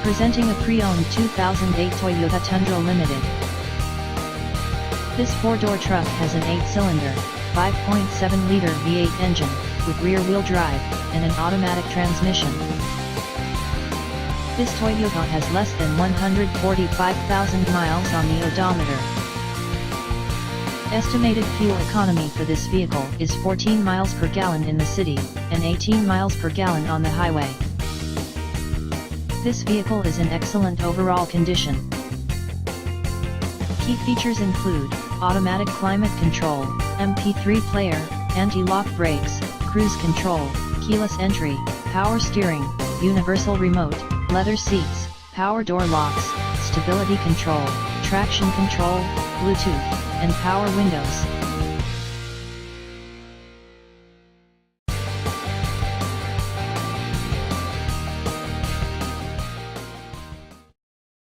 Presenting a pre-owned 2008 Toyota Tundra Limited. This four-door truck has an 8-cylinder, 5.7-liter V8 engine, with rear-wheel drive, and an automatic transmission. This Toyota has less than 145,000 miles on the odometer. Estimated fuel economy for this vehicle is 14 miles per gallon in the city, and 18 miles per gallon on the highway. This vehicle is in excellent overall condition. Key features include automatic climate control, MP3 player, anti-lock brakes, cruise control, keyless entry, power steering, universal remote, leather seats, power door locks, stability control, traction control, Bluetooth, and power windows.